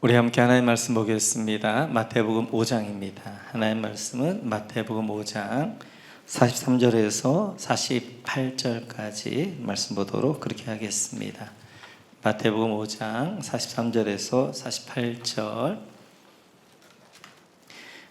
우리 함께 하나님 말씀 보겠습니다. 마태복음 5장입니다. 하나님 말씀은 마태복음 5장 43절에서 48절까지 말씀 보도록 그렇게 하겠습니다. 마태복음 5장 43절에서 48절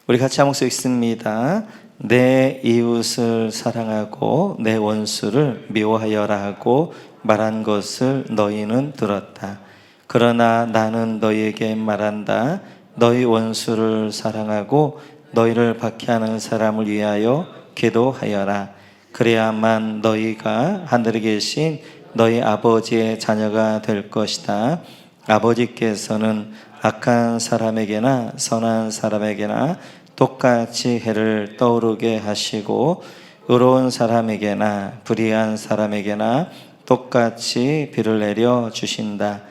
우리 같이 한 목소리 읽습니다. 내 이웃을 사랑하고 내 원수를 미워하여라 하고 말한 것을 너희는 들었다. 그러나 나는 너희에게 말한다. 너희 원수를 사랑하고 너희를 박해하는 사람을 위하여 기도하여라. 그래야만 너희가 하늘에 계신 너희 아버지의 자녀가 될 것이다. 아버지께서는 악한 사람에게나 선한 사람에게나 똑같이 해를 떠오르게 하시고 의로운 사람에게나 불의한 사람에게나 똑같이 비를 내려 주신다.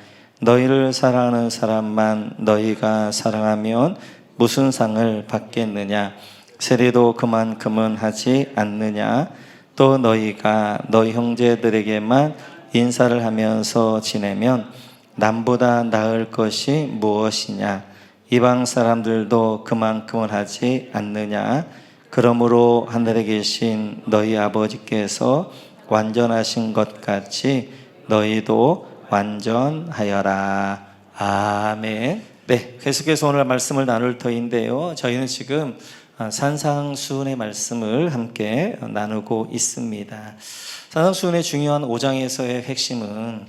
너희를 사랑하는 사람만 너희가 사랑하면 무슨 상을 받겠느냐? 세례도 그만큼은 하지 않느냐? 또 너희가 너희 형제들에게만 인사를 하면서 지내면 남보다 나을 것이 무엇이냐? 이방 사람들도 그만큼은 하지 않느냐? 그러므로 하늘에 계신 너희 아버지께서 완전하신 것 같이 너희도 완전하여라. 아멘. 네, 계속해서 오늘 말씀을 나눌 터인데요. 저희는 지금 산상수훈의 말씀을 함께 나누고 있습니다. 산상수훈의 중요한 5장에서의 핵심은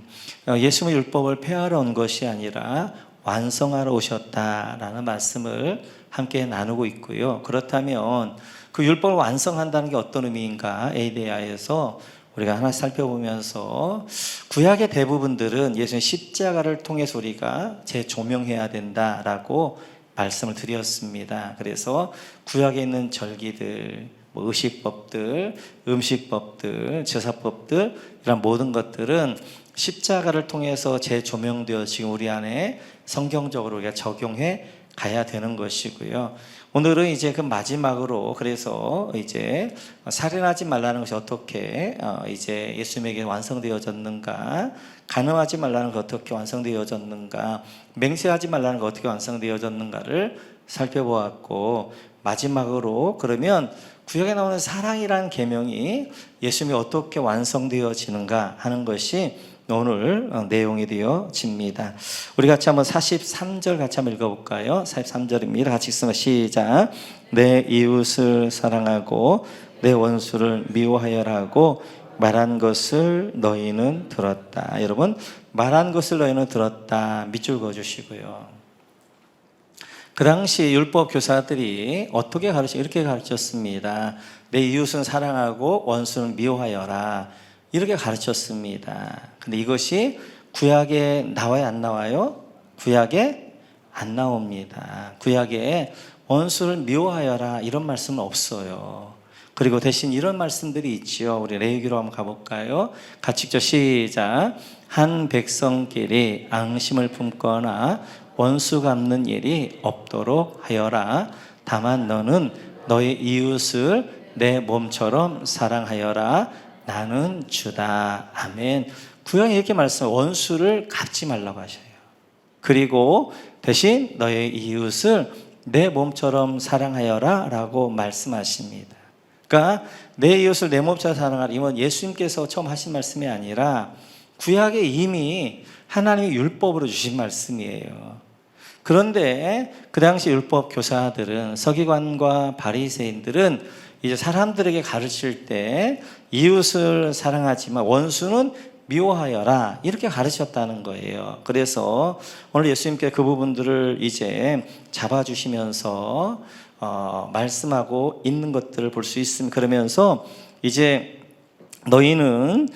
예수님의 율법을 폐하러 온 것이 아니라 완성하러 오셨다라는 말씀을 함께 나누고 있고요. 그렇다면 그 율법을 완성한다는 게 어떤 의미인가에 대하여서 우리가 하나 살펴보면서 구약의 대부분들은 예수님 십자가를 통해서 우리가 재조명해야 된다라고 말씀을 드렸습니다. 그래서 구약에 있는 절기들, 의식법들, 음식법들, 제사법들 이런 모든 것들은 십자가를 통해서 재조명되어 지금 우리 안에 성경적으로 우리가 적용해 가야 되는 것이고요. 오늘은 이제 그 마지막으로 그래서 이제 살인하지 말라는 것이 어떻게 이제 예수님에게 완성되어졌는가, 간음하지 말라는 것이 어떻게 완성되어졌는가, 맹세하지 말라는 것이 어떻게 완성되어졌는가를 살펴보았고, 마지막으로 그러면 구약에 나오는 사랑이라는 계명이 예수님이 어떻게 완성되어지는가 하는 것이 오늘 내용이 되어집니다. 우리 같이 한번 43절 같이 한번 읽어볼까요? 43절입니다. 같이 읽으면 시작. 내 이웃을 사랑하고 내 원수를 미워하여라 하고 말한 것을 너희는 들었다. 여러분, 말한 것을 너희는 들었다. 밑줄 그어주시고요. 그 당시 율법 교사들이 어떻게 이렇게 가르쳤습니다. 내 이웃은 사랑하고 원수는 미워하여라. 이렇게 가르쳤습니다. 근데 이것이 구약에 나와요, 안 나와요? 구약에 안 나옵니다. 구약에 원수를 미워하여라 이런 말씀은 없어요. 그리고 대신 이런 말씀들이 있지요. 우리 레위기로 한번 가볼까요? 같이 읽죠. 시작. 한 백성끼리 앙심을 품거나 원수 갚는 일이 없도록 하여라. 다만 너는 너의 이웃을 내 몸처럼 사랑하여라. 나는 주다. 아멘. 구약에 이렇게 말씀해요. 원수를 갚지 말라고 하셔요. 그리고 대신 너의 이웃을 내 몸처럼 사랑하여라 라고 말씀하십니다. 그러니까 내 이웃을 내 몸처럼 사랑하라. 이건 예수님께서 처음 하신 말씀이 아니라 구약에 이미 하나님의 율법으로 주신 말씀이에요. 그런데 그 당시 율법 교사들은, 서기관과 바리새인들은 이제 사람들에게 가르칠 때 이웃을 사랑하지만 원수는 미워하여라 이렇게 가르쳤다는 거예요. 그래서 오늘 예수님께 그 부분들을 이제 잡아주시면서 말씀하고 있는 것들을 볼 수 있습니다. 그러면서 이제 너희는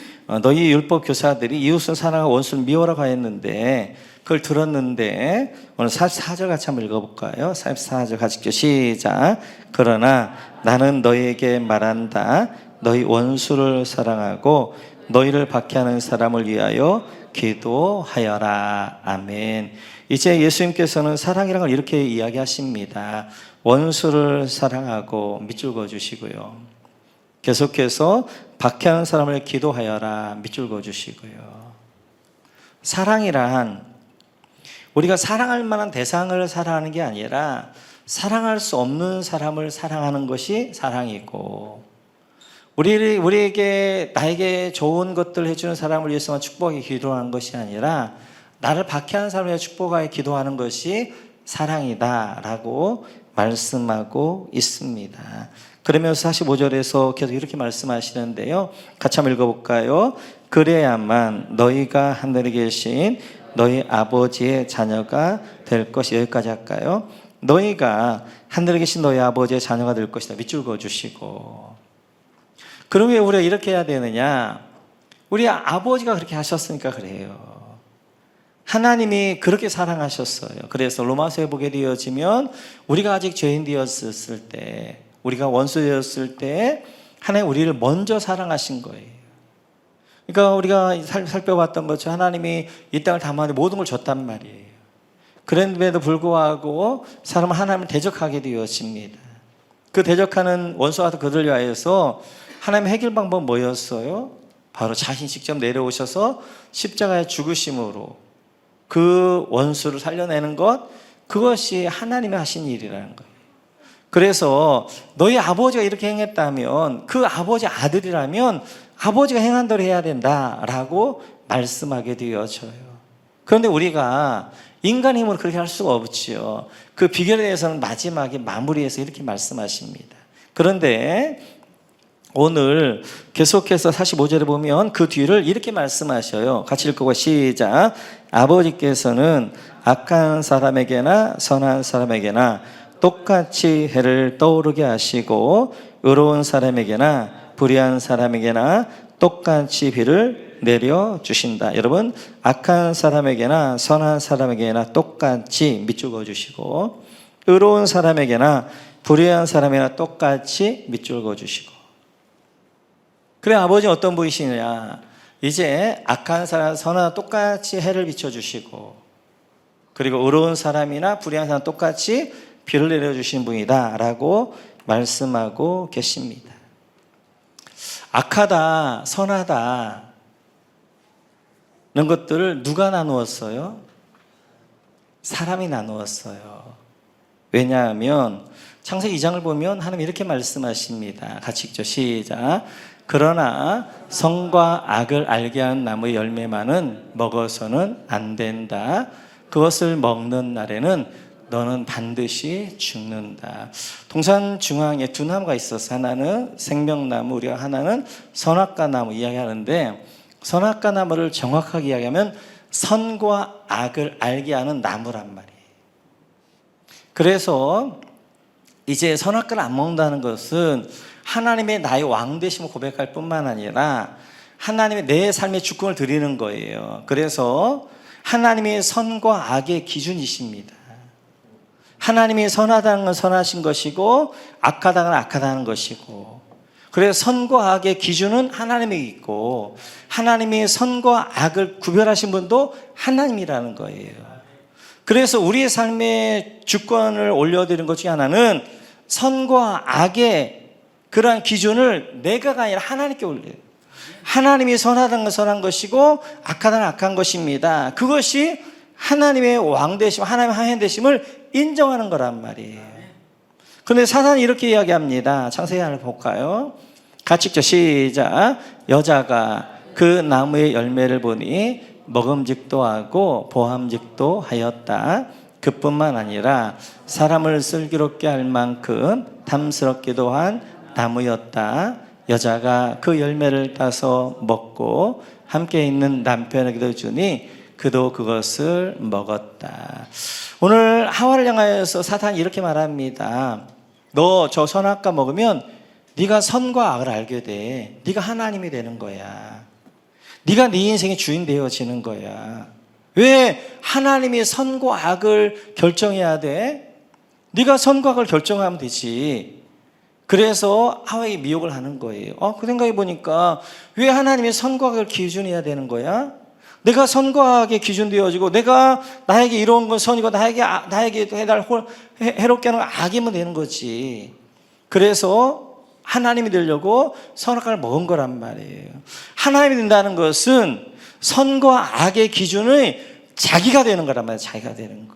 너희 율법 교사들이 이웃을 사랑하고 원수를 미워라고 하였는데 그걸 들었는데 오늘 44절 같이 한번 읽어볼까요? 44절 같이 읽죠. 시작. 그러나 나는 너희에게 말한다. 너희 원수를 사랑하고 너희를 박해하는 사람을 위하여 기도하여라. 아멘. 이제 예수님께서는 사랑이라는 걸 이렇게 이야기하십니다. 원수를 사랑하고 밑줄 그어주시고요. 계속해서 박해하는 사람을 기도하여라. 밑줄 그어주시고요. 사랑이란 우리가 사랑할 만한 대상을 사랑하는 게 아니라 사랑할 수 없는 사람을 사랑하는 것이 사랑이고, 우리에게 나에게 좋은 것들을 해주는 사람을 위해서만 축복하기 기도하는 것이 아니라 나를 박해하는 사람을 위해 축복하기 기도하는 것이 사랑이다라고 말씀하고 있습니다. 그러면서 45절에서 계속 이렇게 말씀하시는데요. 같이 한번 읽어볼까요? 그래야만 너희가 하늘에 계신 너희 아버지의 자녀가 될 것이. 여기까지 할까요? 너희가 하늘에 계신 너희 아버지의 자녀가 될 것이다. 밑줄 그어주시고. 그럼 왜 우리가 이렇게 해야 되느냐? 우리 아버지가 그렇게 하셨으니까 그래요. 하나님이 그렇게 사랑하셨어요. 그래서 로마서에 보게 되어지면 우리가 아직 죄인 되었을 때, 우리가 원수 되었을 때 하나님 우리를 먼저 사랑하신 거예요. 그러니까 우리가 살펴봤던 것처럼 하나님이 이 땅을 담아내 모든 걸 줬단 말이에요. 그런데도 불구하고 사람은 하나님을 대적하게 되었습니다. 그 대적하는 원수와 그들을 위하여서 하나님의 해결 방법은 뭐였어요? 바로 자신 직접 내려오셔서 십자가의 죽으심으로 그 원수를 살려내는 것, 그것이 하나님이 하신 일이라는 거예요. 그래서 너희 아버지가 이렇게 행했다면 그 아버지 아들이라면 아버지가 행한 대로 해야 된다라고 말씀하게 되어져요. 그런데 우리가 인간의 힘으로 그렇게 할 수가 없지요. 그 비결에 대해서는 마지막에 마무리해서 이렇게 말씀하십니다. 그런데 오늘 계속해서 45절에 보면 그 뒤를 이렇게 말씀하셔요. 같이 읽고 시작. 아버지께서는 악한 사람에게나 선한 사람에게나 똑같이 해를 떠오르게 하시고 의로운 사람에게나 불의한 사람에게나 똑같이 비를 내려주신다. 여러분, 악한 사람에게나 선한 사람에게나 똑같이 밑줄 그어주시고 의로운 사람에게나 불의한 사람에게나 똑같이 밑줄 그어주시고. 그래, 아버지는 어떤 분이시냐? 이제 악한 사람, 선한 똑같이 해를 비춰주시고, 그리고 의로운 사람이나 불의한 사람 똑같이 비를 내려주신 분이다 라고 말씀하고 계십니다. 악하다, 선하다 이런 것들을 누가 나누었어요? 사람이 나누었어요. 왜냐하면 창세기 2장을 보면 하나님 이렇게 말씀하십니다. 같이 읽죠. 시작. 그러나 선과 악을 알게 하는 나무의 열매만은 먹어서는 안 된다. 그것을 먹는 날에는 너는 반드시 죽는다. 동산 중앙에 두 나무가 있어서 하나는 생명나무, 우리가 하나는 선악과 나무 이야기하는데, 선악과 나무를 정확하게 이야기하면 선과 악을 알게 하는 나무란 말이에요. 그래서 이제 선악과를 안 먹는다는 것은 하나님의 나의 왕되심을 고백할 뿐만 아니라 하나님의 내 삶의 주권을 드리는 거예요. 그래서 하나님의 선과 악의 기준이십니다. 하나님이 선하다는 건 선하신 것이고 악하다는 건 악하다는 것이고, 그래서 선과 악의 기준은 하나님이 있고 하나님이 선과 악을 구별하신 분도 하나님이라는 거예요. 그래서 우리의 삶의 주권을 올려드리는 것 중에 하나는 선과 악의 그러한 기준을 내가가 아니라 하나님께 올려요. 하나님이 선하다는 건 선한 것이고 악하다는 악한 것입니다. 그것이 하나님의 왕되심, 하나님의 하나님되심을 인정하는 거란 말이에요. 그런데 사단이 이렇게 이야기합니다. 창세기 하나 볼까요? 같이 읽죠. 시작. 여자가 그 나무의 열매를 보니 먹음직도 하고 보함직도 하였다. 그뿐만 아니라 사람을 슬기롭게 할 만큼 탐스럽기도 한 나무였다. 여자가 그 열매를 따서 먹고 함께 있는 남편에게도 주니 그도 그것을 먹었다. 오늘 하와를 향하여서 사탄이 이렇게 말합니다. 너 저 선악과 먹으면 네가 선과 악을 알게 돼. 네가 하나님이 되는 거야. 네가 네 인생의 주인 되어지는 거야. 왜 하나님이 선과 악을 결정해야 돼? 네가 선과 악을 결정하면 되지. 그래서 하와에게 미혹을 하는 거예요. 그 생각해 보니까 왜 하나님이 선과 악을 기준해야 되는 거야? 내가 선과 악에 기준되어지고 내가 나에게 이로운 건 선이고 나에게 해롭게 하는 건 악이면 되는 거지. 그래서 하나님이 되려고 선악과를 먹은 거란 말이에요. 하나님이 된다는 것은 선과 악의 기준을 자기가 되는 거란 말이에요. 자기가 되는 거.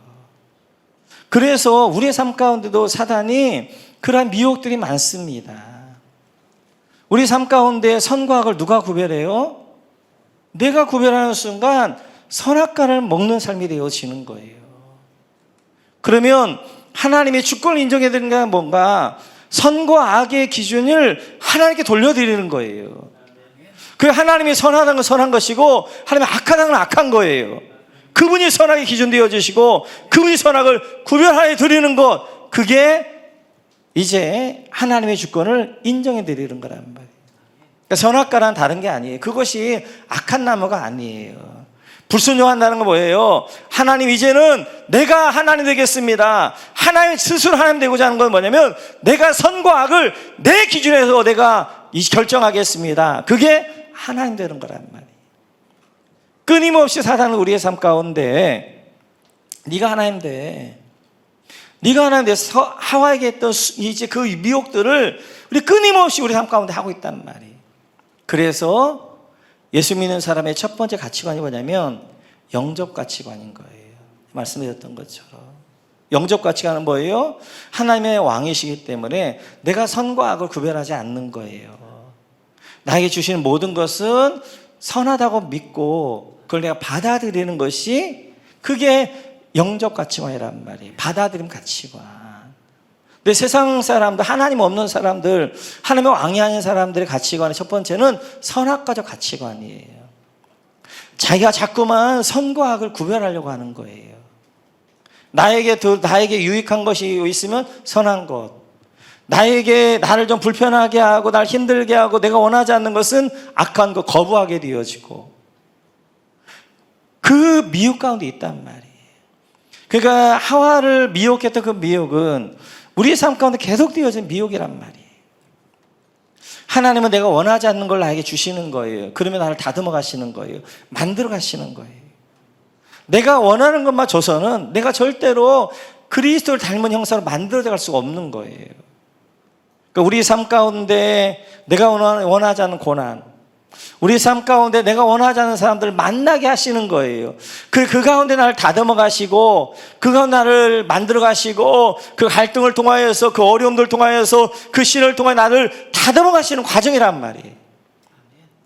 그래서 우리의 삶 가운데도 사단이 그러한 미혹들이 많습니다. 우리 삶 가운데 선과 악을 누가 구별해요? 내가 구별하는 순간 선악과를 먹는 삶이 되어지는 거예요. 그러면 하나님의 주권을 인정해야 되는 게 뭔가? 선과 악의 기준을 하나님께 돌려드리는 거예요. 그 하나님이 선하다는 건 선한 것이고 하나님이 악하다는 건 악한 거예요. 그분이 선악의 기준 되어주시고 그분이 선악을 구별하여 드리는 것, 그게 이제 하나님의 주권을 인정해 드리는 거란 말이에요. 그러니까 선악과란 다른 게 아니에요. 그것이 악한 나무가 아니에요. 불순종한다는 건 뭐예요? 하나님, 이제는 내가 하나님 되겠습니다. 하나님 스스로 하나님 되고자 하는 건 뭐냐면 내가 선과 악을 내 기준에서 내가 결정하겠습니다. 그게 하나님 되는 거란 말이에요. 끊임없이 사단은 우리의 삶 가운데 네가 하나님 돼, 네가 하나님 돼서 하와에게 했던 이제 그 미혹들을 우리 끊임없이 우리 삶 가운데 하고 있단 말이에요. 그래서 예수 믿는 사람의 첫 번째 가치관이 뭐냐면 영접 가치관인 거예요. 말씀드렸던 것처럼 영접 가치관은 뭐예요? 하나님의 왕이시기 때문에 내가 선과 악을 구별하지 않는 거예요. 나에게 주시는 모든 것은 선하다고 믿고 그걸 내가 받아들이는 것이, 그게 영접 가치관이란 말이에요. 받아들임 가치관. 근데 세상 사람들, 하나님 없는 사람들, 하나님의 왕이 아닌 사람들의 가치관의 첫 번째는 선악과적 가치관이에요. 자기가 자꾸만 선과 악을 구별하려고 하는 거예요. 나에게 유익한 것이 있으면 선한 것, 나를 좀 불편하게 하고 날 힘들게 하고 내가 원하지 않는 것은 악한 것, 거부하게 되어지고, 그 미혹 가운데 있단 말이에요. 그러니까 하와를 미혹했던 그 미혹은 우리의 삶 가운데 계속 되어진 미혹이란 말이에요. 하나님은 내가 원하지 않는 걸 나에게 주시는 거예요. 그러면 나를 다듬어 가시는 거예요. 만들어 가시는 거예요. 내가 원하는 것만 줘서는 내가 절대로 그리스도를 닮은 형상으로 만들어져 갈 수가 없는 거예요. 그러니까 우리 삶 가운데 내가 원하지 않는 고난, 우리 삶 가운데 내가 원하지 않는 사람들을 만나게 하시는 거예요. 그 가운데 나를 다듬어 가시고, 그 가운데 나를 만들어 가시고, 그 갈등을 통하여서, 그 어려움들을 통하여서, 그 시련을 통해 나를 다듬어 가시는 과정이란 말이에요.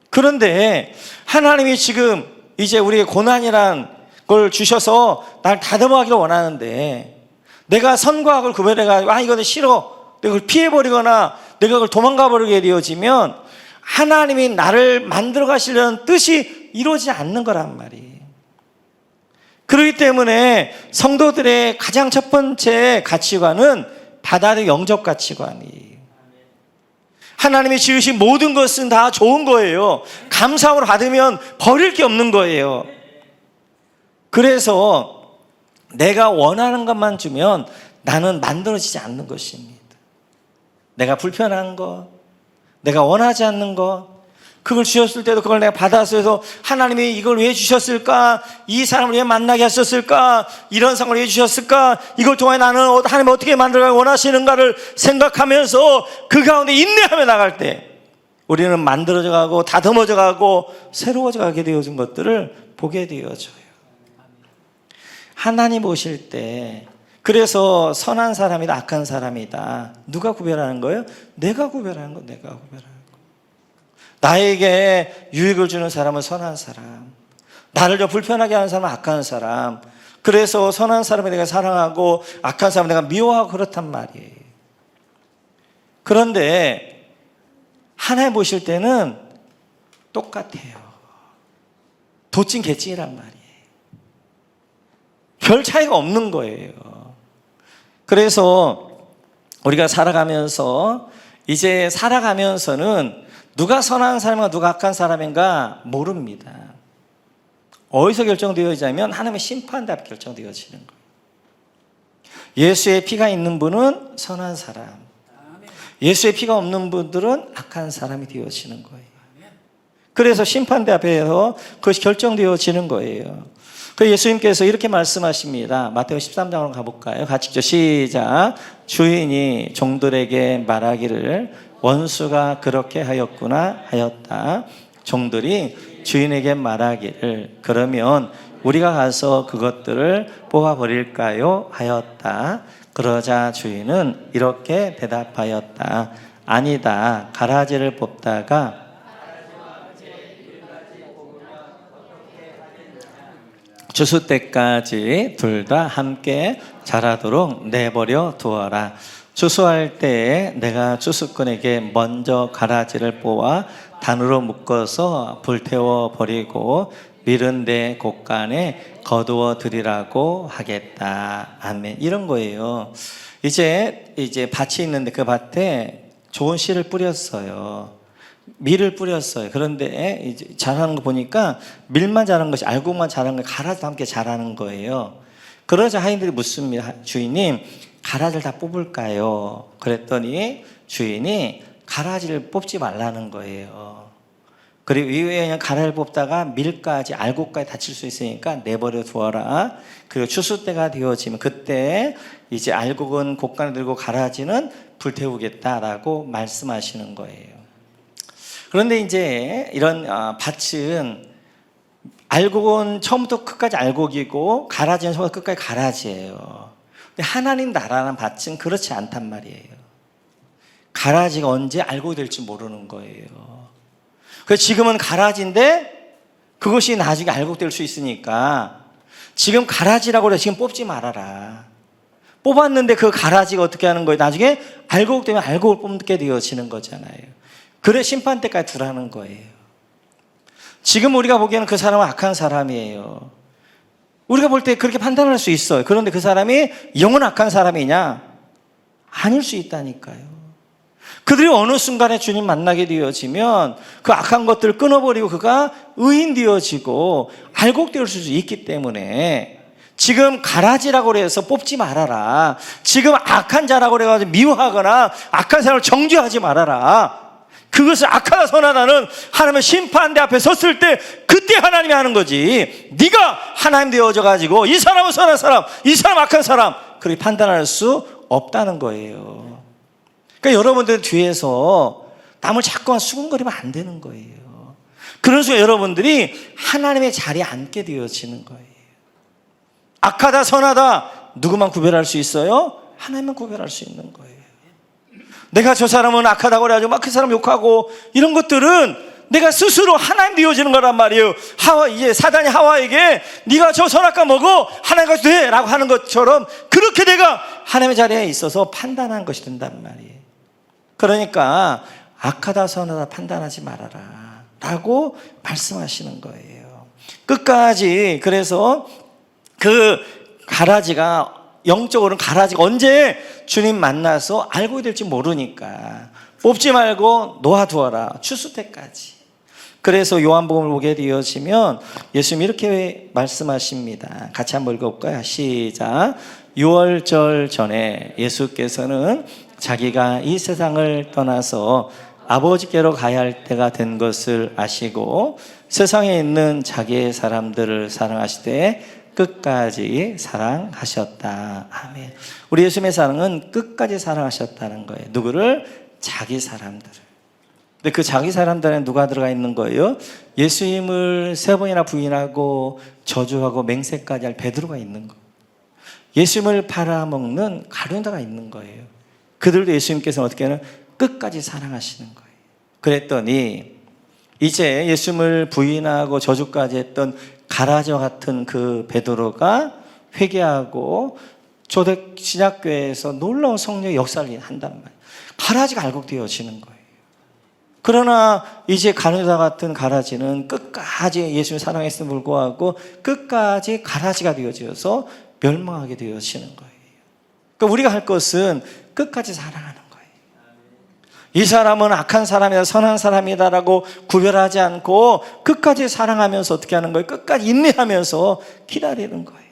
그런데 하나님이 지금 이제 우리에게 고난이란 걸 주셔서 나를 다듬어 가기를 원하는데, 내가 선과 악을 구별해가지고 이거는 싫어, 내가 그걸 피해버리거나 내가 그걸 도망가 버리게 되어지면 하나님이 나를 만들어 가시려는 뜻이 이루어지지 않는 거란 말이에요. 그렇기 때문에 성도들의 가장 첫 번째 가치관은 받아들인 영접 가치관이에요. 하나님이 지으신 모든 것은 다 좋은 거예요. 감사함으로 받으면 버릴 게 없는 거예요. 그래서 내가 원하는 것만 주면 나는 만들어지지 않는 것입니다. 내가 불편한 것, 내가 원하지 않는 것, 그걸 주셨을 때도 그걸 내가 받아서 해서 하나님이 이걸 왜 주셨을까? 이 사람을 왜 만나게 하셨을까? 이런 상황을 왜 주셨을까? 이걸 통해 나는 하나님 어떻게 만들어가 원하시는가를 생각하면서 그 가운데 인내하며 나갈 때 우리는 만들어져 가고 다듬어져 가고 새로워져 가게 되어진 것들을 보게 되어져요. 하나님 오실 때, 그래서 선한 사람이다 악한 사람이다 누가 구별하는 거예요? 내가 구별하는 거, 내가 구별하는 거. 나에게 유익을 주는 사람은 선한 사람, 나를 좀 불편하게 하는 사람은 악한 사람. 그래서 선한 사람을 내가 사랑하고 악한 사람을 내가 미워하고 그렇단 말이에요. 그런데 하나님 보실 때는 똑같아요. 도찐 개찐이란 말이에요. 별 차이가 없는 거예요. 그래서 우리가 살아가면서는 누가 선한 사람인가 누가 악한 사람인가 모릅니다. 어디서 결정되어지냐면 하나님의 심판대 앞에 결정되어지는 거예요. 예수의 피가 있는 분은 선한 사람, 예수의 피가 없는 분들은 악한 사람이 되어지는 거예요. 그래서 심판대 앞에서 그것이 결정되어지는 거예요. 그 예수님께서 이렇게 말씀하십니다. 마태복음 13장으로 가볼까요? 같이 읽죠. 시작. 주인이 종들에게 말하기를 원수가 그렇게 하였구나 하였다. 종들이 주인에게 말하기를 그러면 우리가 가서 그것들을 뽑아버릴까요? 하였다. 그러자 주인은 이렇게 대답하였다. 아니다. 가라지를 뽑다가 추수 때까지 둘 다 함께 자라도록 내버려 두어라. 추수할 때에 내가 추수꾼에게 먼저 가라지를 뽑아 단으로 묶어서 불태워 버리고 밀은 내 곳간에 거두어 드리라고 하겠다. 아멘. 이런 거예요. 이제 밭이 있는데 그 밭에 좋은 씨를 뿌렸어요. 밀을 뿌렸어요. 그런데 이제 자라는 거 보니까 밀만 자란 것이 알곡만 자란 거 가라지도 함께 자라는 거예요. 그러자 하인들이 묻습니다. 주인님, 가라지를 다 뽑을까요? 그랬더니 주인이 가라지를 뽑지 말라는 거예요. 그리고 이외에 그냥 가라지를 뽑다가 밀까지 알곡까지 다칠 수 있으니까 내버려 두어라. 그리고 추수 때가 되어지면 그때 이제 알곡은 곡간에 들고 가라지는 불태우겠다라고 말씀하시는 거예요. 그런데 이제 이런 밭은 알곡은 처음부터 끝까지 알곡이고 가라지는 처음부터 끝까지 가라지예요. 근데 하나님 나라라는 밭은 그렇지 않단 말이에요. 가라지가 언제 알곡이 될지 모르는 거예요. 그래서 지금은 가라지인데 그것이 나중에 알곡될 수 있으니까 지금 가라지라고 그래 지금 뽑지 말아라. 뽑았는데 그 가라지가 어떻게 하는 거예요? 나중에 알곡되면 알곡을 뽑게 되어지는 거잖아요. 그래 심판 때까지 두라는 거예요. 지금 우리가 보기에는 그 사람은 악한 사람이에요. 우리가 볼 때 그렇게 판단할 수 있어요. 그런데 그 사람이 영원 악한 사람이냐? 아닐 수 있다니까요. 그들이 어느 순간에 주님 만나게 되어지면 그 악한 것들을 끊어버리고 그가 의인 되어지고 알곡될 수 있기 때문에 지금 가라지라고 해서 뽑지 말아라. 지금 악한 자라고 해서 미워하거나 악한 사람을 정죄하지 말아라. 그것을 악하다 선하다는 하나님의 심판대 앞에 섰을 때 그때 하나님이 하는 거지. 네가 하나님 되어져 가지고 이 사람은 선한 사람, 이 사람 악한 사람 그렇게 판단할 수 없다는 거예요. 그러니까 여러분들 뒤에서 남을 자꾸만 수군거리면 안 되는 거예요. 그런 순간 여러분들이 하나님의 자리에 앉게 되어지는 거예요. 악하다 선하다 누구만 구별할 수 있어요? 하나님만 구별할 수 있는 거예요. 내가 저 사람은 악하다고 그래가지고 막 그 사람 욕하고 이런 것들은 내가 스스로 하나님 되어지는 거란 말이에요. 이제 사단이 하와에게 네가 저 선악과 먹어 하나님과 돼 라고 하는 것처럼 그렇게 내가 하나님의 자리에 있어서 판단한 것이 된단 말이에요. 그러니까 악하다 선하다 판단하지 말아라 라고 말씀하시는 거예요. 끝까지. 그래서 그 가라지가 영적으로는 가라지가 언제 주님 만나서 알고 될지 모르니까 뽑지 말고 놓아두어라. 추수 때까지. 그래서 요한복음을 보게 되어지면 예수님이 이렇게 말씀하십니다. 같이 한번 읽어볼까요? 시작. 유월절 전에 예수께서는 자기가 이 세상을 떠나서 아버지께로 가야 할 때가 된 것을 아시고 세상에 있는 자기의 사람들을 사랑하시되 끝까지 사랑하셨다. 아멘. 우리 예수님의 사랑은 끝까지 사랑하셨다는 거예요. 누구를? 자기 사람들을. 근데 그 자기 사람들에 누가 들어가 있는 거예요? 예수님을 3번이나 부인하고 저주하고 맹세까지 할 베드로가 있는 거예요. 예수님을 팔아먹는 가룟유다가 있는 거예요. 그들도 예수님께서는 어떻게 하는? 끝까지 사랑하시는 거예요. 그랬더니 이제 예수님을 부인하고 저주까지 했던 가라지와 같은 그 베드로가 회개하고 초대 신약교회에서 놀라운 성령의 역사를 한단 말이에요. 가라지가 알곡되어지는 거예요. 그러나 이제 가룟유다 같은 가라지는 끝까지 예수를 사랑했음에 불구하고 끝까지 가라지가 되어져서 멸망하게 되어지는 거예요. 그러니까 우리가 할 것은 끝까지 사랑하는 거예요. 이 사람은 악한 사람이다 선한 사람이다라고 구별하지 않고 끝까지 사랑하면서 어떻게 하는 거예요? 끝까지 인내하면서 기다리는 거예요.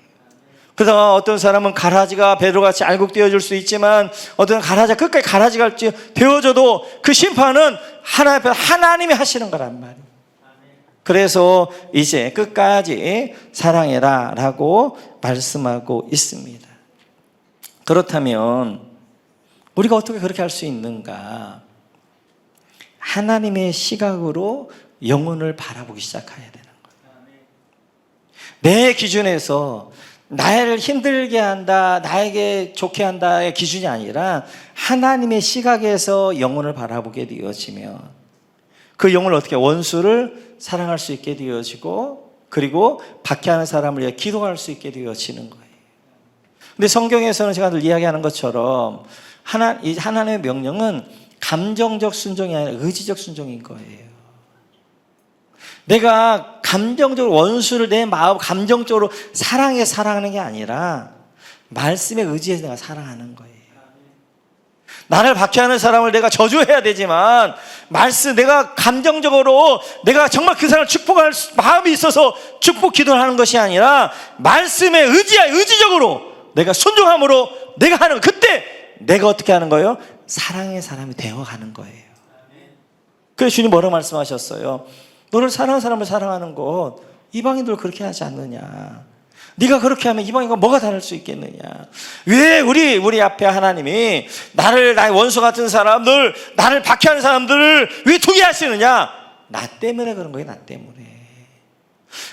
그래서 어떤 사람은 가라지가 베드로같이 알곡되어질 수 있지만 어떤 가라지가 끝까지 가라지가 되어져도 그 심판은 하나님이 하시는 거란 말이에요. 그래서 이제 끝까지 사랑해라 라고 말씀하고 있습니다. 그렇다면 우리가 어떻게 그렇게 할 수 있는가? 하나님의 시각으로 영혼을 바라보기 시작해야 되는 거예요. 내 기준에서 나를 힘들게 한다, 나에게 좋게 한다의 기준이 아니라 하나님의 시각에서 영혼을 바라보게 되어지면 그 영혼을 어떻게 원수를 사랑할 수 있게 되어지고 그리고 박해하는 사람을 위해 기도할 수 있게 되어지는 거예요. 근데 성경에서는 제가 늘 이야기하는 것처럼 하나님의 명령은 감정적 순종이 아니라 의지적 순종인 거예요. 내가 감정적으로 원수를 내 마음 감정적으로 사랑하는 게 아니라 말씀에 의지해서 내가 사랑하는 거예요. 나를 박해하는 사람을 내가 저주해야 되지만 내가 감정적으로 내가 정말 그 사람을 축복할 마음이 있어서 축복 기도를 하는 것이 아니라 말씀에 의지적으로 내가 순종함으로 내가 하는 그때 내가 어떻게 하는 거예요? 사랑의 사람이 되어가는 거예요. 그래서 주님 뭐라고 말씀하셨어요? 너를 사랑하는 사람을 사랑하는 것 이방인들 그렇게 하지 않느냐. 네가 그렇게 하면 이방인과 뭐가 다를 수 있겠느냐. 왜 우리 앞에 하나님이 나의 원수 같은 사람들, 나를 박해하는 사람들을 왜 두게 하시느냐. 나 때문에 그런 거예요. 나 때문에.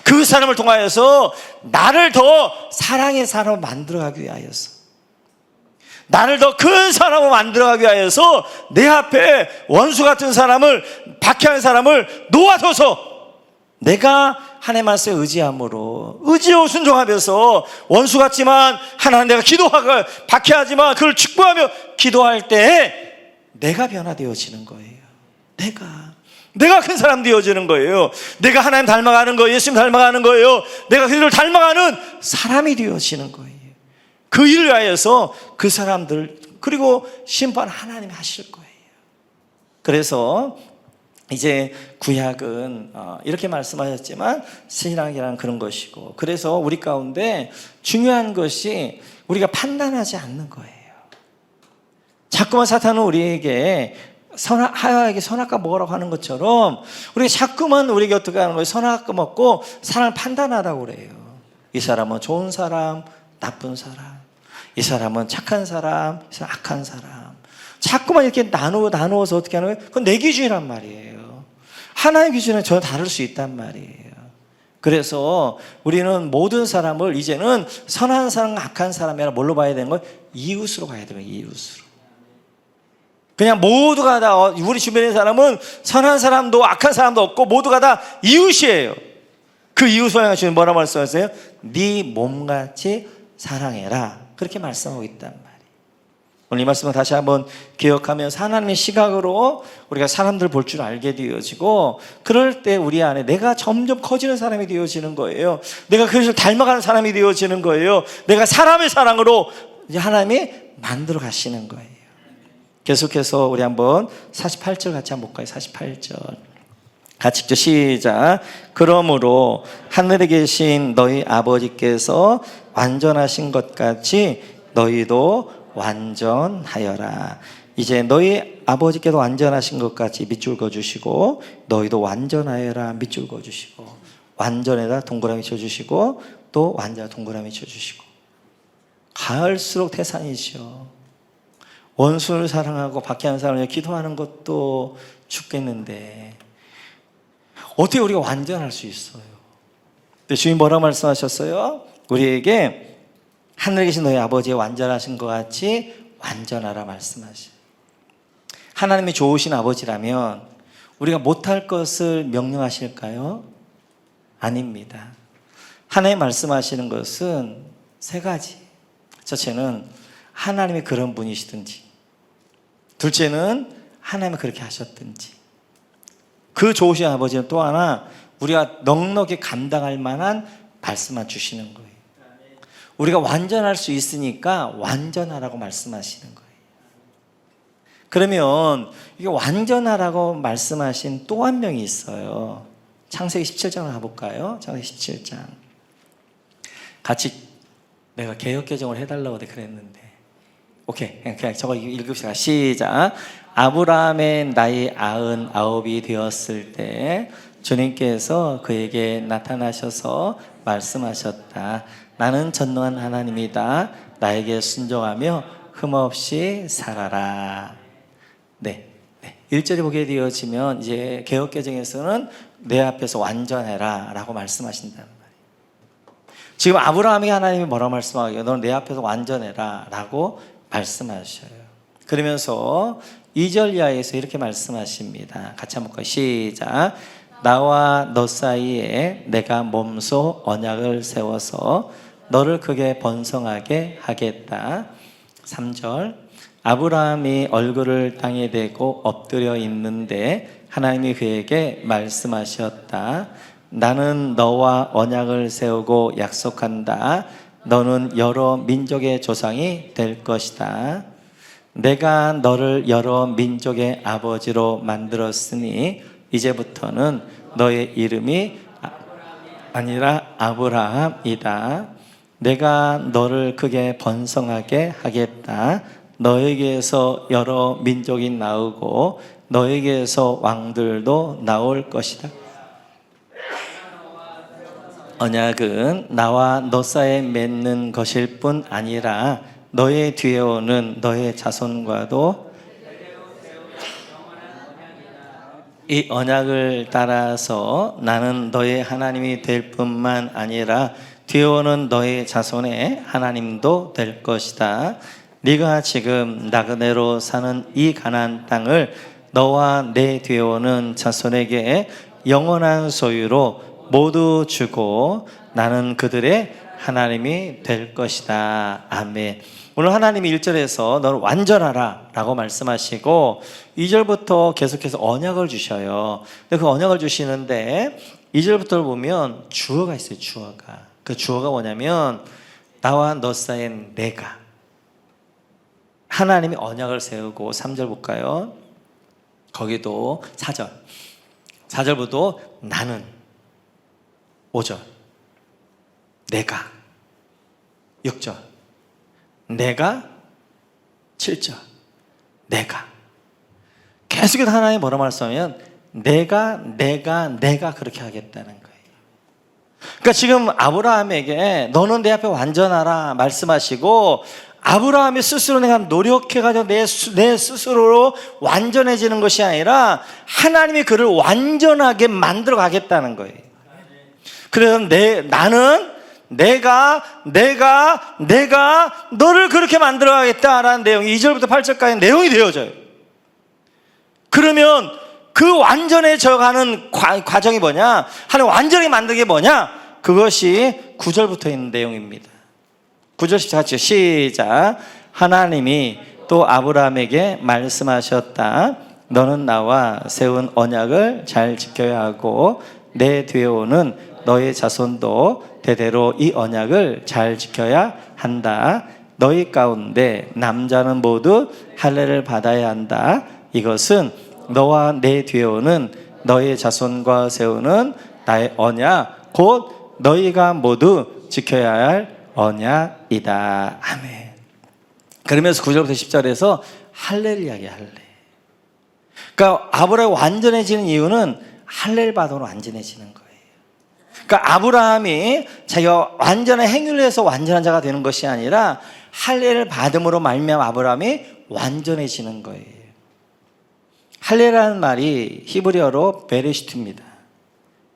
그 사람을 통하여서 나를 더 사랑의 사람을 만들어가기 위하여서, 나를 더 큰 사람으로 만들어가기 위하여서 내 앞에 원수 같은 사람을 박해하는 사람을 놓아둬서 내가 하나님 말씀에 의지로 순종하면서 원수 같지만 하나님 내가 기도하고 박해하지만 그걸 축복하며 기도할 때 내가 변화되어지는 거예요. 내가 큰 사람 되어지는 거예요. 내가 하나님 닮아가는 거예요. 예수님 닮아가는 거예요. 내가 그들을 닮아가는 사람이 되어지는 거예요. 그 일을 위하여서 그 사람들 그리고 심판 하나님이 하실 거예요. 그래서 이제 구약은 이렇게 말씀하셨지만 신앙이란 그런 것이고, 그래서 우리 가운데 중요한 것이 우리가 판단하지 않는 거예요. 자꾸만 사탄은 우리에게 하여에게 선악과 먹으라고 하는 것처럼 우리가 자꾸만 우리에게 어떻게 하는 거예요? 선악과 먹고 사람을 판단하라고 그래요. 이 사람은 좋은 사람, 나쁜 사람, 이 사람은 착한 사람, 이 사람은 악한 사람. 자꾸만 이렇게 나누어서 어떻게 하는 거예요? 그건 내 기준이란 말이에요. 하나의 기준은 전혀 다를 수 있단 말이에요. 그래서 우리는 모든 사람을 이제는 선한 사람, 악한 사람이 아니라 뭘로 봐야 되는 거예요? 이웃으로 봐야 되는 거예요. 이웃으로. 그냥 모두가 다 우리 주변의 사람은 선한 사람도 악한 사람도 없고 모두가 다 이웃이에요. 그 이웃을 향해 뭐라 말씀하세요? 네 몸같이 사랑해라. 그렇게 말씀하고 있단 말이에요. 오늘 이 말씀을 다시 한번 기억하면서 하나님의 시각으로 우리가 사람들 볼 줄 알게 되어지고, 그럴 때 우리 안에 내가 점점 커지는 사람이 되어지는 거예요. 내가 그것을 닮아가는 사람이 되어지는 거예요. 내가 사람의 사랑으로 이제 하나님이 만들어 가시는 거예요. 계속해서 우리 한번 48절 같이 한번 볼까요? 48절 같이 읽죠. 시작. 그러므로 하늘에 계신 너희 아버지께서 완전하신 것 같이 너희도 완전하여라. 이제 너희 아버지께서 완전하신 것 같이 밑줄 그어주시고 너희도 완전하여라 밑줄 그어주시고, 완전에다 동그라미 쳐주시고 또 완전에 동그라미 쳐주시고. 가을수록 태산이죠. 원수를 사랑하고 박해하는 사람을 기도하는 것도 죽겠는데 어떻게 우리가 완전할 수 있어요? 근데 주님 뭐라고 말씀하셨어요? 우리에게 하늘에 계신 너희 아버지의 완전하신 것 같이 완전하라 말씀하셔요. 하나님이 좋으신 아버지라면 우리가 못할 것을 명령하실까요? 아닙니다. 하나님 말씀하시는 것은 세 가지. 첫째는 하나님이 그런 분이시든지, 둘째는 하나님이 그렇게 하셨든지, 그 좋으신 아버지는 또 하나 우리가 넉넉히 감당할 만한 말씀만 주시는 거예요. 우리가 완전할 수 있으니까 완전하라고 말씀하시는 거예요. 그러면 이게 완전하라고 말씀하신 또 한 명이 있어요. 창세기 17장을 가볼까요? 창세기 17장 같이 내가 개역개정을 해달라고 그랬는데 오케이, 그냥 저거 읽읍시다. 시작. 아브라함의 나이 99이 되었을 때 주님께서 그에게 나타나셔서 말씀하셨다. 나는 전능한 하나님이다. 나에게 순종하며 흠없이 살아라. 네. 1절에 보게 되어지면 이제 개역개정에서는 내 앞에서 완전해라 라고 말씀하신단 말이에요. 지금 아브라함에게 하나님이 뭐라 말씀하게요? 너는 내 앞에서 완전해라 라고 말씀하셔요. 그러면서 2절 이하에서 이렇게 말씀하십니다. 같이 한번 볼까요? 시작. 나와 너 사이에 내가 몸소 언약을 세워서 너를 크게 번성하게 하겠다. 3절. 아브라함이 얼굴을 땅에 대고 엎드려 있는데 하나님이 그에게 말씀하셨다. 나는 너와 언약을 세우고 약속한다. 너는 여러 민족의 조상이 될 것이다. 내가 너를 여러 민족의 아버지로 만들었으니 이제부터는 너의 이름이 아니라 아브라함이다. 내가 너를 크게 번성하게 하겠다. 너에게서 여러 민족이 나오고 너에게서 왕들도 나올 것이다. 언약은 나와 너 사이에 맺는 것일 뿐 아니라 너의 뒤에 오는 너의 자손과도 이 언약을 따라서 나는 너의 하나님이 될 뿐만 아니라 뒤에 오는 너의 자손의 하나님도 될 것이다. 네가 지금 나그네로 사는 이 가나안 땅을 너와 내 뒤에 오는 자손에게 영원한 소유로 모두 주고 나는 그들의 하나님이 될 것이다. 아멘. 오늘 하나님이 1절에서 너를 완전하라 라고 말씀하시고 2절부터 계속해서 언약을 주셔요. 근데 그 언약을 주시는데 2절부터 보면 주어가 있어요. 주어가. 그 주어가 뭐냐면 나와 너 사이에 내가. 하나님이 언약을 세우고 3절 볼까요? 거기도 4절. 4절부터 나는 5절 내가 6절 내가 7절 내가 계속해서 하나님이 뭐라 말씀하면 내가 그렇게 하겠다는 거예요. 그러니까 지금 아브라함에게 너는 내 앞에 완전하라 말씀하시고 아브라함이 스스로 내가 노력해가지고 내 스스로로 완전해지는 것이 아니라 하나님이 그를 완전하게 만들어 가겠다는 거예요. 그래서 나는 내가 너를 그렇게 만들어 가겠다라는 내용이 2절부터 8절까지 내용이 되어져요. 그러면 그 완전해져 가는 과정이 뭐냐? 하나님 완전히 만드는 게 뭐냐? 그것이 9절부터 있는 내용입니다. 9절 같이 시작. 하나님이 또 아브라함에게 말씀하셨다. 너는 나와 세운 언약을 잘 지켜야 하고 내 뒤에 오는 너의 자손도 대대로 이 언약을 잘 지켜야 한다. 너희 가운데 남자는 모두 할례를 받아야 한다. 이것은 너와 내 뒤에 오는 너의 자손과 세우는 나의 언약 곧 너희가 모두 지켜야 할 언약이다. 아멘. 그러면서 9절부터 10절에서 할례를 이야기해. 할례. 그러니까 아브라함이 완전해지는 이유는 할례를 받으면 완전해지는 거예요. 그러니까 아브라함이 자기가 완전한 행위를 해서 완전한 자가 되는 것이 아니라 할례를 받음으로 말미암아 아브라함이 완전해지는 거예요. 할례라는 말이 히브리어로 베레시트입니다.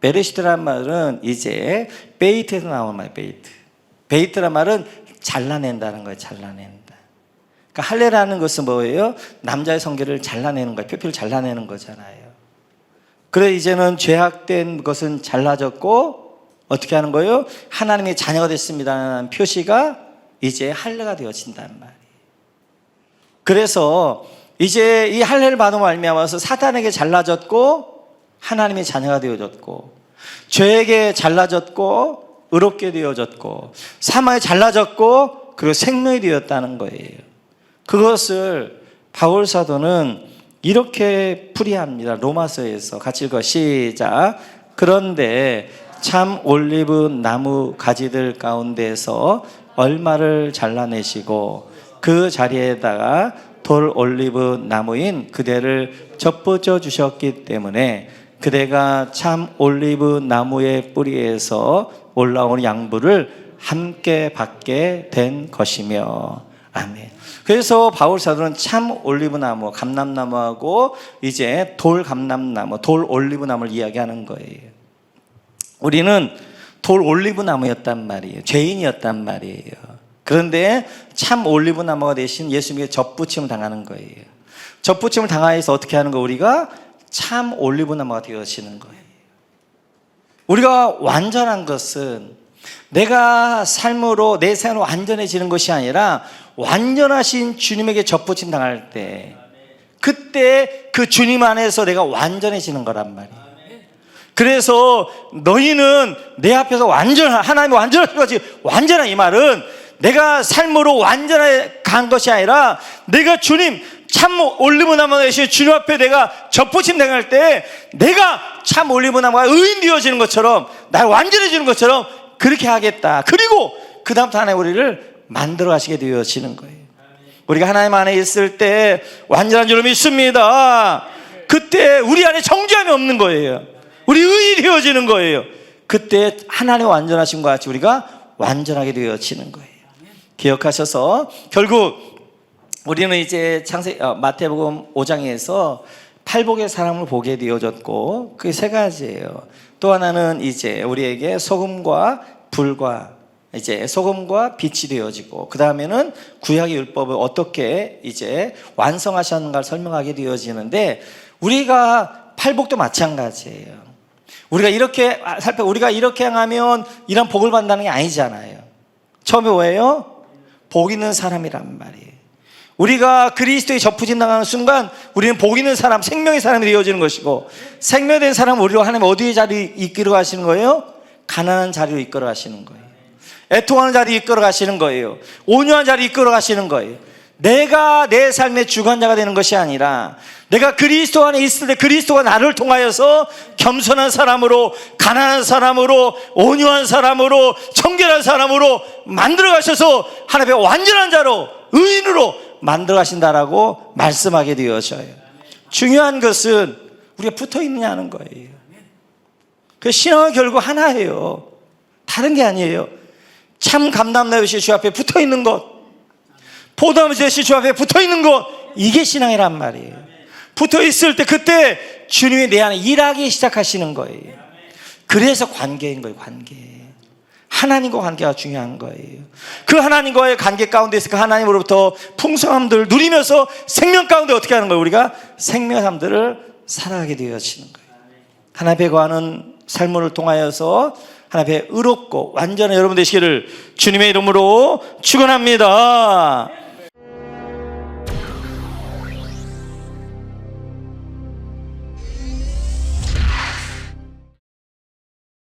베레시트라는 말은 이제 베이트에서 나오는 말이에요. 베이트라는 말은 잘라낸다는 거예요. 잘라낸다. 그러니까 할례라는 것은 뭐예요? 남자의 성기를 잘라내는 거예요. 표피를 잘라내는 거잖아요. 그래 이제는 죄악된 것은 잘라졌고 어떻게 하는 거예요? 하나님의 자녀가 됐습니다라는 표시가 이제 할례가 되어진단 말이에요. 그래서 이제 이 할례를 받은 말미암아서 사탄에게 잘라졌고 하나님의 자녀가 되어졌고 죄에게 잘라졌고 의롭게 되어졌고 사망에 잘라졌고 그리고 생명이 되었다는 거예요. 그것을 바울 사도는 이렇게 풀이합니다. 로마서에서 같이 읽어 시작. 그런데 참 올리브 나무 가지들 가운데서 얼마를 잘라내시고 그 자리에다가 돌 올리브 나무인 그대를 접붙여 주셨기 때문에 그대가 참 올리브 나무의 뿌리에서 올라오는 양분을 함께 받게 된 것이며 아멘. 그래서 바울 사도는 참 올리브나무, 감람나무하고 이제 돌 감람나무, 돌 올리브나무를 이야기하는 거예요. 우리는 돌 올리브 나무였단 말이에요. 죄인이었단 말이에요. 그런데 참 올리브 나무가 되신 예수님께 접붙임을 당하는 거예요. 접붙임을 당하여서 어떻게 하는 거? 우리가 참 올리브 나무가 되어지는 거예요. 우리가 완전한 것은 내가 삶으로 내 삶으로 완전해지는 것이 아니라 완전하신 주님에게 접붙임 당할 때 그때 그 주님 안에서 내가 완전해지는 거란 말이에요. 그래서 너희는 내 앞에서 하나님이 완전하신 것이 완전한 이 말은 내가 삶으로 완전해 간 것이 아니라 내가 주님 참 올리브나무가 되신 주님 앞에 내가 접붙임 당할 때 내가 참 올리브나무가 의인 되어지는 것처럼 날 완전해지는 것처럼 그렇게 하겠다. 그리고 그 다음부터 하나님 우리를 만들어 가시게 되어지는 거예요. 우리가 하나님 안에 있을 때 완전한 줄 믿습니다. 그때 우리 안에 정죄함이 없는 거예요. 우리 의인이 되어지는 거예요. 그때 하나님의 완전하심과 같이 우리가 완전하게 되어지는 거예요. 기억하셔서 결국 우리는 이제 마태복음 5장에서 팔복의 사람을 보게 되어졌고 그게 세 가지예요. 또 하나는 이제 우리에게 소금과 불과 이제 소금과 빛이 되어지고 그 다음에는 구약의 율법을 어떻게 이제 완성하셨는가를 설명하게 되어지는데 우리가 팔복도 마찬가지예요. 우리가 이렇게 우리가 이렇게 행하면 이런 복을 받는다는 게 아니잖아요. 처음에 뭐예요? 복 있는 사람이란 말이에요. 우리가 그리스도에 접붙임 당하는 순간 우리는 복 있는 사람, 생명의 사람이 되어지는 것이고 생명된 사람은 우리로 하나님 어디의 자리에 이끌어 가시는 거예요? 가난한 자리로 이끌어 가시는 거예요. 애통하는 자리에 이끌어 가시는 거예요. 온유한 자리에 이끌어 가시는 거예요. 내가 내 삶의 주관자가 되는 것이 아니라 내가 그리스도 안에 있을 때 그리스도가 나를 통하여서 겸손한 사람으로 가난한 사람으로 온유한 사람으로 청결한 사람으로 만들어 가셔서 하나님의 완전한 자로 의인으로 만들어 가신다라고 말씀하게 되어져요. 중요한 것은 우리가 붙어 있느냐는 거예요. 그 신앙은 결국 하나예요. 다른 게 아니에요. 참 감람나무 되신 주 앞에 붙어 있는 것, 포도나무 되신 주 앞에 붙어 있는 것, 이게 신앙이란 말이에요. 붙어 있을 때 그때 주님이 내 안에 일하기 시작하시는 거예요. 그래서 관계인 거예요. 관계. 하나님과 관계가 중요한 거예요. 그 하나님과의 관계 가운데서 그 하나님으로부터 풍성함들을 누리면서 생명 가운데 어떻게 하는 거예요? 우리가 생명의 삶들을 살아가게 되어지는 거예요. 하나님 앞에 거하는 삶을 통하여서 하나님 앞에 의롭고 완전한 여러분 되시기를 주님의 이름으로 축원합니다.